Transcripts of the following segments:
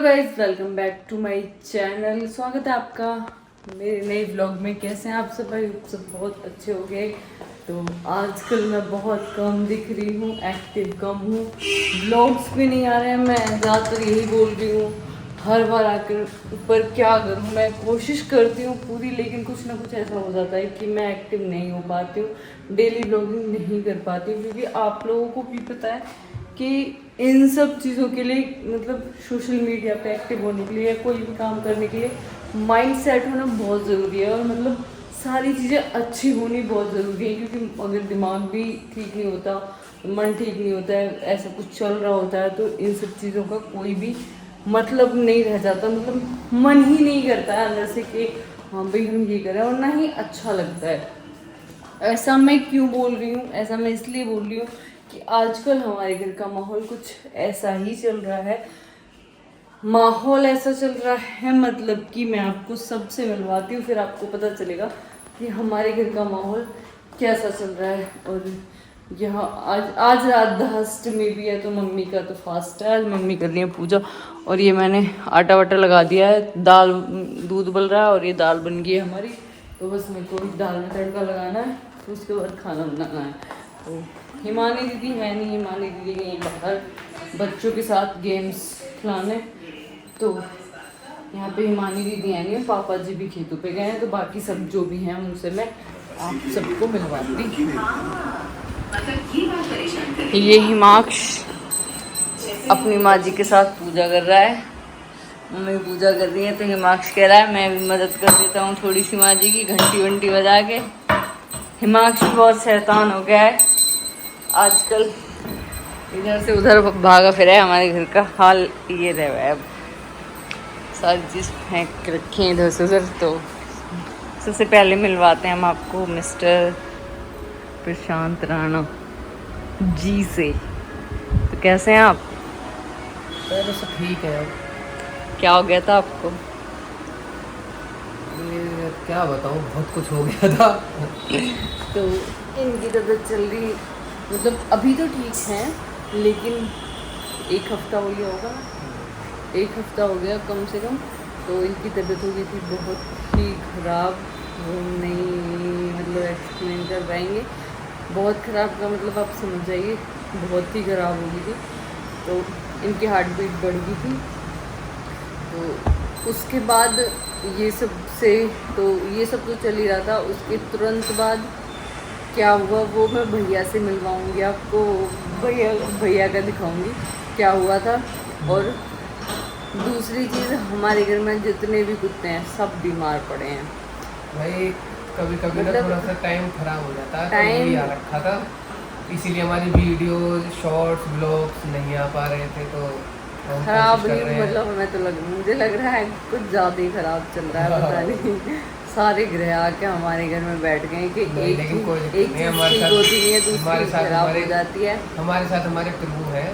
Guys, welcome back to my channel. स्वागत है आपका मेरे नए व्लॉग में। कैसे हैं आप सब? भाई सब बहुत अच्छे हो गए। तो आजकल मैं बहुत कम दिख रही हूँ, एक्टिव कम हूँ, व्लॉग्स भी नहीं आ रहे हैं। मैं ज़्यादातर यही बोल रही हूँ हर बार आकर, पर क्या करूँ, मैं कोशिश करती हूँ पूरी, लेकिन कुछ ना कुछ ऐसा हो जाता है कि मैं एक्टिव नहीं हो पाती हूँ, डेली व्लॉगिंग नहीं कर पाती हूँ। क्योंकि आप लोगों को भी पता है कि इन सब चीज़ों के लिए, मतलब सोशल मीडिया पे एक्टिव होने के लिए या कोई भी काम करने के लिए माइंड सेट होना बहुत ज़रूरी है। और मतलब सारी चीज़ें अच्छी होनी बहुत ज़रूरी है। क्योंकि अगर दिमाग भी ठीक नहीं होता, मन ठीक नहीं होता है, ऐसा कुछ चल रहा होता है, तो इन सब चीज़ों का कोई भी मतलब नहीं रह जाता। मतलब मन ही नहीं करता है अंदर से कि हाँ भाई हम ये करें, और ना ही अच्छा लगता है। ऐसा मैं क्यों बोल रही हूँ? ऐसा मैं इसलिए बोल रही हूँ कि आजकल हमारे घर का माहौल कुछ ऐसा ही चल रहा है। माहौल ऐसा चल रहा है, मतलब कि मैं आपको सबसे मिलवाती हूँ, फिर आपको पता चलेगा कि हमारे घर का माहौल कैसा चल रहा है। और यहाँ आज रात अष्टमी भी है, तो मम्मी का तो फास्ट है, आज मम्मी कर रही है पूजा। और ये मैंने आटा वाटा लगा दिया है, दाल दूध उबल रहा है और ये दाल बन गई है हमारी। तो बस मेरे को दाल में तड़का लगाना है, तो उसके बाद खाना बनाना है। तो हिमानी दीदी है नहीं, हिमानी दीदी गई बाहर बच्चों के साथ गेम्स खिलाने। तो यहाँ पे हिमानी दीदी है नहीं, पापा जी भी खेतों पे गए हैं। तो बाकी सब जो भी हैं उनसे मैं आप सबको मिलवाती हूँ। ये हिमाक्ष अपनी माँ जी के साथ पूजा कर रहा है, मम्मी पूजा कर रही है, तो हिमाक्ष कह रहा है मैं भी मदद कर देता हूँ थोड़ी सी माँ जी की, घंटी वंटी बजा के। हिमाक्ष बहुत शैतान हो गया है आजकल, इधर से उधर भागा फिरा है। हमारे घर का हाल ये रहा है, अब सारी चीज़ फेंक रखी है इधर से उधर। तो सबसे पहले मिलवाते हैं हम आपको मिस्टर प्रशांत राणा जी से। तो कैसे हैं आप? पहले से ठीक है। क्या हो गया था आपको? ये क्या बताऊँ, बहुत कुछ हो गया था। तो इनकी तबीयत चल रही, मतलब अभी तो ठीक है, लेकिन एक हफ्ता हो गया होगा, एक हफ्ता हो गया कम से कम। तो इनकी तबीयत हो गई थी बहुत ही ख़राब, वो नहीं मतलब एक्सप्लेन कर पाएंगे। बहुत ख़राब का मतलब आप समझ जाइए, बहुत ही ख़राब हो गई थी। तो इनकी हार्ट बीट बढ़ गई थी। तो उसके बाद ये सब से, तो ये सब तो चल ही रहा था। उसके तुरंत बाद क्या हुआ वो मैं भैया से मिलवाऊंगी आपको, भैया का दिखाऊंगी क्या हुआ था। और दूसरी चीज़, हमारे घर में जितने भी कुत्ते हैं सब बीमार पड़े हैं भाई कभी कभी ना मतलब थोड़ा सा टाइम खराब हो जाता है, तो टाइम यही आ रखा था, इसीलिए हमारी वीडियो शॉर्ट्स ब्लॉग्स नहीं आ पा रहे थे। तो हम खराब कोशिश ही, कर रहे हैं। मतलब मुझे लग रहा है कुछ ज़्यादा ही खराब चल रहा है, पता नहीं। सारे ग्रह आके हमारे घर में बैठ गए कि नहीं, एक लेकिन कोई दिक्कत एक नहीं, चीज़ हमारे ठीक साथ होती नहीं है, हमारे दूसरी साथ खराब हो जाती है। हमारे साथ हमारे प्रभु है,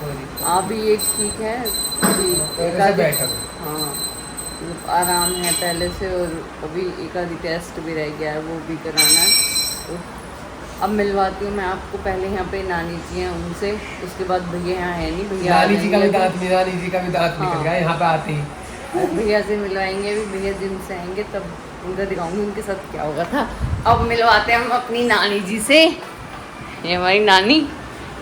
कोई दिक्कत आप भी एक ठीक है अभी, नहीं। पहले एक से आधी, बेटर हूँ। हाँ मतलब आराम है पहले से। और अभी एक आधी टेस्ट भी रह गया है, वो भी कराना है। तो अब मिलवाती हूँ मैं आपको। पहले यहाँ पे नानी जी हैं उनसे, उसके बाद भैया यहाँ है नहीं, भैया आ नानी जी का जाएंगे भी दांत अभी। नहीं, नानी जी का भी दांत हाँ, निकल गया यहाँ पे आते ही। भैया से मिलवाएंगे अभी, भैया जिम से आएंगे तब उनका दिखाऊंगी उनके साथ क्या होगा था। अब मिलवाते हैं हम अपनी नानी जी से। ये हमारी नानी,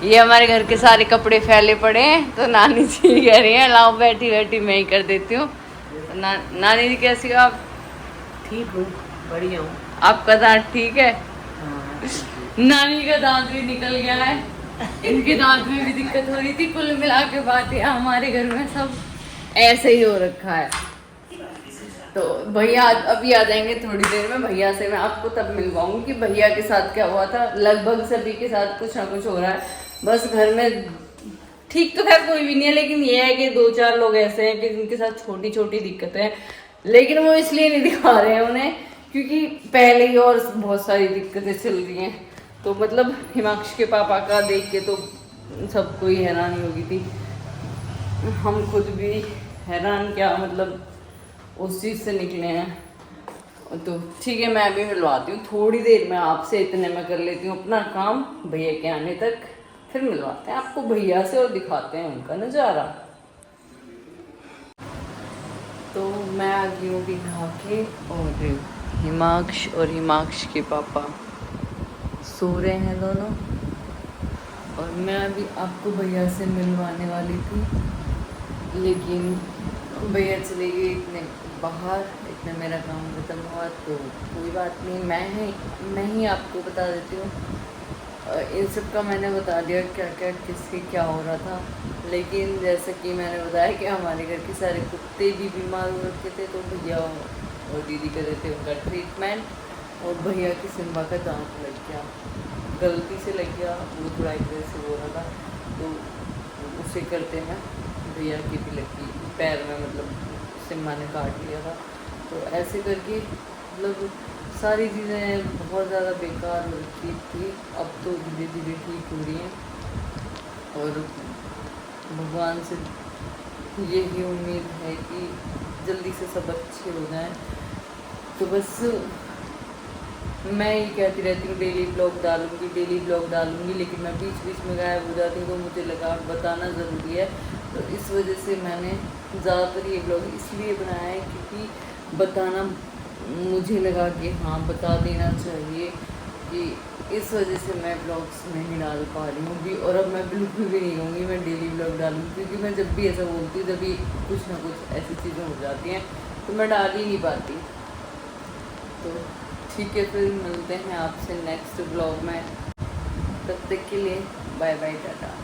ये हमारे घर के सारे कपड़े फैले पड़े हैं, तो नानी जी कह रही हैं लाओ बैठी बैठी मैं ही कर देती हूँ। तो नानी जी कैसी हो आप? ठीक हूँ, बढ़िया हूँ। आपका दांत ठीक है? हाँ, नानी का दांत भी निकल गया है, इनके दांत में भी दिक्कत हो रही थी। कुल मिला के बात है हमारे घर में सब ऐसे ही हो रखा है। तो भैया अभी आ जाएंगे थोड़ी देर में, भैया से मैं आपको तब मिलवाऊंगी कि भैया के साथ क्या हुआ था। लगभग सभी के साथ कुछ ना कुछ हो रहा है, बस घर में ठीक तो खैर कोई भी नहीं है, लेकिन ये है कि दो चार लोग ऐसे हैं कि जिनके साथ छोटी छोटी दिक्कतें हैं, लेकिन वो इसलिए नहीं दिखा रहे हैं उन्हें क्योंकि पहले ही और बहुत सारी दिक्कतें चल रही हैं। तो मतलब हिमांश के पापा का देख के तो सबको ही हैरानी होगी थी, हम खुद भी हैरान, क्या मतलब उस चीज़ से निकले हैं। तो ठीक है, मैं भी मिलवाती हूँ थोड़ी देर में आपसे, इतने में कर लेती हूँ अपना काम भैया के आने तक, फिर मिलवाते हैं आपको भैया से और दिखाते हैं उनका नज़ारा। तो मैं आ गई हूँ अभी नहा के, और हिमांश और हिमांश के पापा सो रहे हैं दोनों, और मैं अभी आपको भैया से मिलवाने वाली थी, लेकिन भैया चले गए इतने बाहर, इतने मेरा काम खत्म हुआ। तो कोई बात नहीं, मैं ही आपको बता देती हूँ। इन सब का मैंने बता दिया क्या क्या किसके क्या हो रहा था, लेकिन जैसा कि मैंने बताया कि हमारे घर के सारे कुत्ते भी बीमार हो रखे थे, तो भैया और दीदी कर रहे थे उनका ट्रीटमेंट, और भैया की सिम्बा का दांत लग गया, गलती से लग गया, वो थोड़ा एक वजह से हो रहा था, तो उसे करते हैं भैया की भी लगी पैर में, मतलब सिम्बा ने काट लिया था। तो ऐसे करके मतलब सारी चीज़ें बहुत ज़्यादा बेकार हो रखी थी, अब तो धीरे धीरे ठीक हो रही हैं, और भगवान से यही उम्मीद है कि जल्दी से सब अच्छे हो जाएं। तो बस मैं ये कहती रहती हूँ डेली ब्लॉग डालूँगी, लेकिन मैं बीच बीच में गायब हो जाती हूँ, तो मुझे लगा बताना ज़रूरी है। तो इस वजह से मैंने ज़्यादातर ये ब्लॉग इसलिए बनाया है क्योंकि बताना मुझे लगा कि हाँ बता देना चाहिए, कि इस वजह से मैं ब्लॉग्स नहीं डाल पा रही हूँ भी, और अब मैं बिल्कुल भी नहीं कहूँगी मैं डेली ब्लॉग डालूँगी, क्योंकि मैं जब भी ऐसा बोलती हूँ तभी कुछ ना कुछ ऐसी चीज़ें हो जाती हैं, तो मैं डाल ही नहीं पाती। तो ठीक है, फिर मिलते हैं आपसे नेक्स्ट ब्लॉग में, तब तक के लिए बाय बाय टाटा।